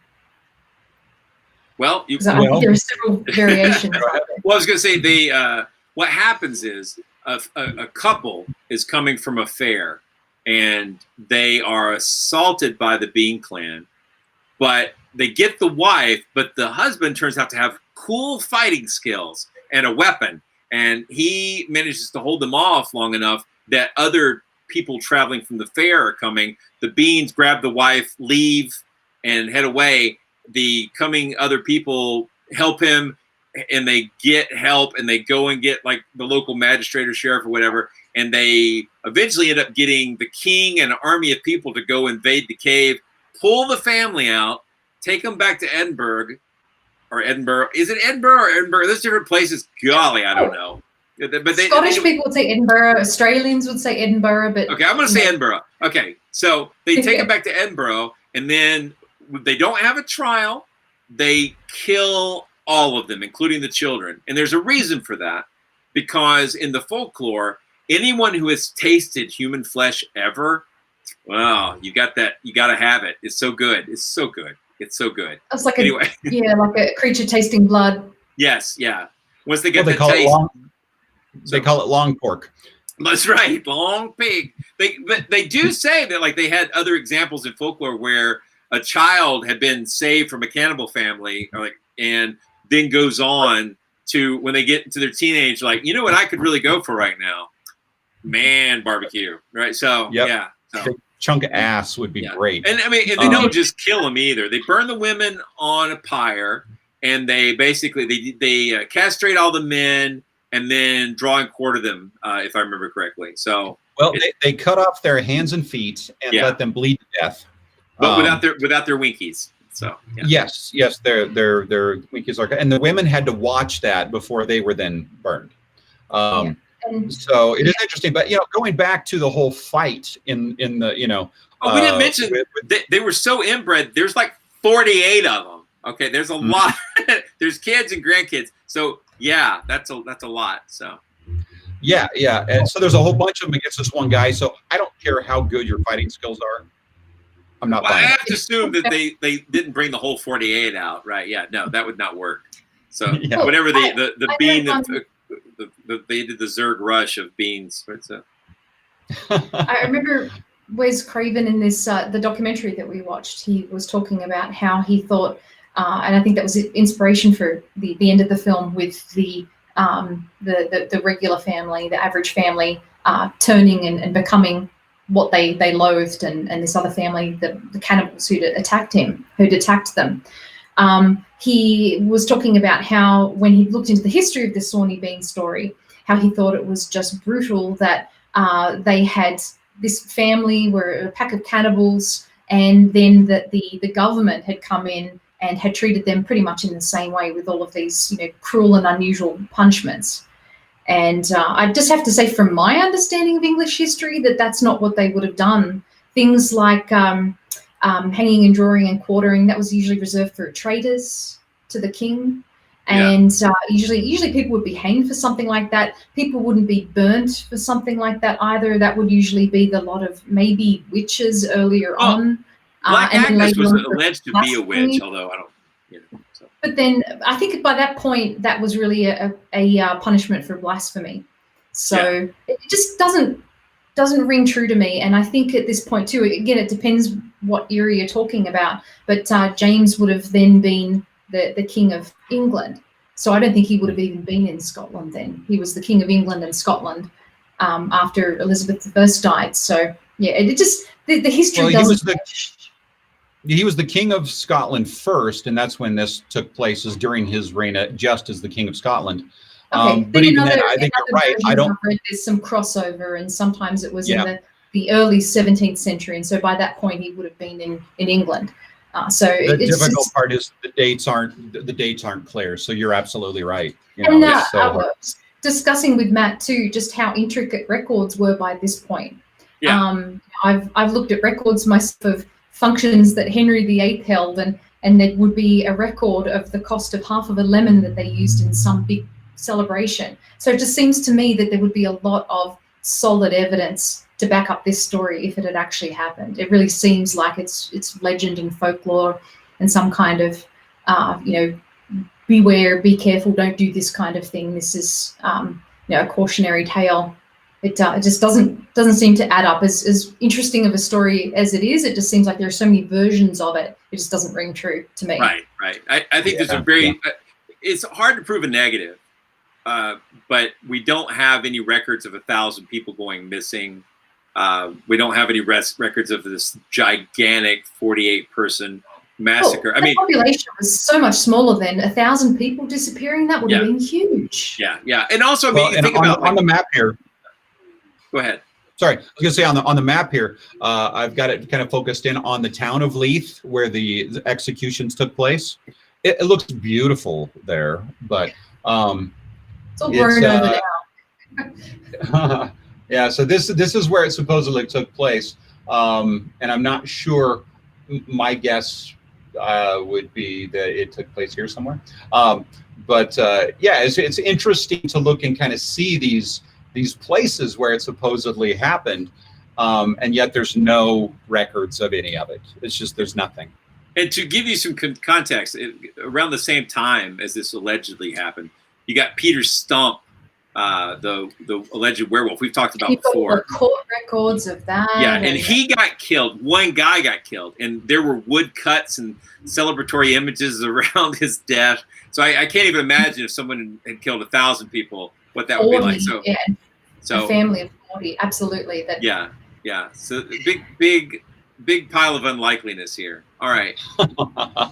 Well, I think there are several variations. Well, I was going to say what happens is a couple is coming from a fair, and they are assaulted by the Bean clan, but they get the wife, but the husband turns out to have cool fighting skills and a weapon, and he manages to hold them off long enough that other people traveling from the fair are coming. The Beans grab the wife, leave, and head away. The coming other people help him, and they get help, and they go and get like the local magistrate or sheriff or whatever, and they eventually end up getting the king and an army of people to go invade the cave, pull the family out, take them back to Edinburgh. Is it Edinburgh or Edinburgh? There's different places. Golly, I don't know. But Scottish people would say Edinburgh. Australians would say Edinburgh. But okay, I'm going to say Edinburgh. Okay, so they take them back to Edinburgh, and then they don't have a trial. They kill all of them, including the children. And there's a reason for that, because in the folklore, anyone who has tasted human flesh ever, well, you got that. You got to have it. It's so good. It's so good. It's so good. It's like like a creature tasting blood. Yes, yeah. Once they get the taste, they call it long pork. That's right, long pig. But they do say that, like, they had other examples in folklore where a child had been saved from a cannibal family, and then goes on to, when they get into their teenage, like, you know what I could really go for right now? Man, barbecue, right? So yeah, so. Chunk of ass would be great. And I mean, and they don't just kill them either. They burn the women on a pyre, and they basically they castrate all the men, and then draw and quarter them, if I remember correctly. So they cut off their hands and feet and let them bleed to death, but without their winkies. So yes, their winkies are, and the women had to watch that before they were then burned. So it is interesting, but going back to the whole fight in the we didn't mention they were so inbred. There's like 48 of them. Okay, there's a lot. There's kids and grandkids. So yeah, that's a lot. So yeah, and so there's a whole bunch of them against this one guy. So I don't care how good your fighting skills are. I'm not. I have to assume that they didn't bring the whole 48 out, right? Yeah, no, that would not work. So whenever the bean. They did the Zerg rush of beans. I remember Wes Craven in this the documentary that we watched. He was talking about how he thought, and I think that was inspiration for the end of the film, with the regular family, the average family, turning and becoming what they loathed, and this other family, the cannibals who'd attacked them. He was talking about how, when he looked into the history of the Sonny Bean story, how he thought it was just brutal that they had this family were a pack of cannibals and then that the government had come in and had treated them pretty much in the same way with all of these, cruel and unusual punishments. And I just have to say, from my understanding of English history, that's not what they would have done. Things like hanging and drawing and quartering, that was usually reserved for traitors to the king. And usually people would be hanged for something like that. People wouldn't be burnt for something like that either. That would usually be the lot of maybe witches earlier on. Black Agnes was on alleged to be a witch, although I don't, So. But then I think by that point, that was really a punishment for blasphemy. So it just doesn't ring true to me. And I think at this point too, again, it depends what era you're talking about. But James would have then been the King of England. So I don't think he would have even been in Scotland then. He was the King of England and Scotland after Elizabeth I died. So yeah, it just, the history doesn't. He was the King of Scotland first, and that's when this took place, is during his reign just as the King of Scotland. Okay. But even then, I think you're right. I've read there's some crossover, and sometimes it was in the early 17th century, and so by that point he would have been in England. So the difficult part is the dates aren't clear. So you're absolutely right. Discussing with Matt too, just how intricate records were by this point. Yeah. I've looked at records myself of functions that Henry VIII held, and there would be a record of the cost of half of a lemon that they used in some big celebration. So it just seems to me that there would be a lot of solid evidence to back up this story if it had actually happened. It really seems like it's legend and folklore and some kind of, beware, be careful, don't do this kind of thing. This is, a cautionary tale. It just doesn't seem to add up. As interesting of a story as it is, it just seems like there are so many versions of it. It just doesn't ring true to me. Right. I think there's a very. It's hard to prove a negative, but we don't have any records of 1,000 people going missing. We don't have any records of this gigantic 48-person massacre. The population was so much smaller then. 1,000 people disappearing, that would have been huge. Yeah. And also, think about on the map here. Go ahead. Sorry, I was going to say on the map here, I've got it kind of focused in on the town of Leith where the executions took place. It looks beautiful there, but it's all burned over now. Yeah, so this is where it supposedly took place, and I'm not sure. My guess would be that it took place here somewhere. But it's interesting to look and kind of see these places where it supposedly happened, and yet there's no records of any of it. It's just there's nothing. And to give you some context, around the same time as this allegedly happened, you got Peter Stump, the alleged werewolf we've talked about before. Court records of that. Yeah, and he got killed. One guy got killed, and there were woodcuts and celebratory images around his death. So I can't even imagine if someone had killed 1,000 people, what that would be like. So a family of 40, absolutely. Yeah. So big pile of unlikeliness here. All right.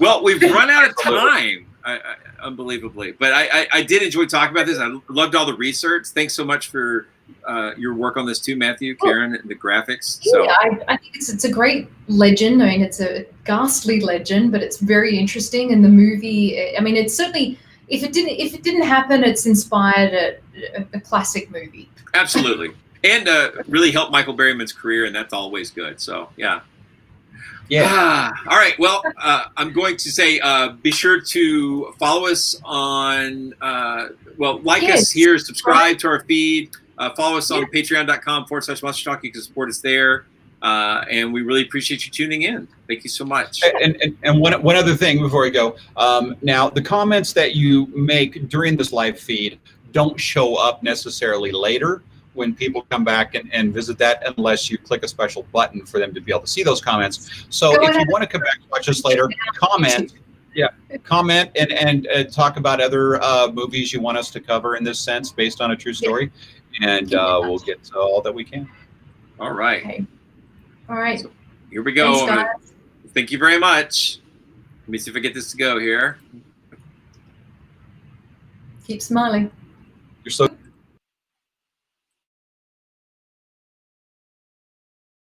Well, we've run out of time, unbelievably. But I did enjoy talking about this. I loved all the research. Thanks so much for your work on this too, Matthew, Karen, and the graphics. So I think it's a great legend. I mean, it's a ghastly legend, but it's very interesting. And the movie, I mean, it's certainly, if it didn't happen, it's inspired a classic movie. Absolutely. And really helped Michael Barryman's career, and that's always good. So, yeah. All right. Well, I'm going to say be sure to follow us on, like us here, subscribe to our feed, follow us on patreon.com/Monster Talk. You can support us there. And we really appreciate you tuning in. Thank you so much. And one other thing before we go. Now, the comments that you make during this live feed don't show up necessarily later when people come back and visit that, unless you click a special button for them to be able to see those comments. So if you want to come back and watch us later, comment and talk about other movies you want us to cover in this sense based on a true story, and we'll get to all that we can. All right. Okay. All right. So here we go. Thanks, guys. Thank you very much. Let me see if I get this to go here. Keep smiling. You're so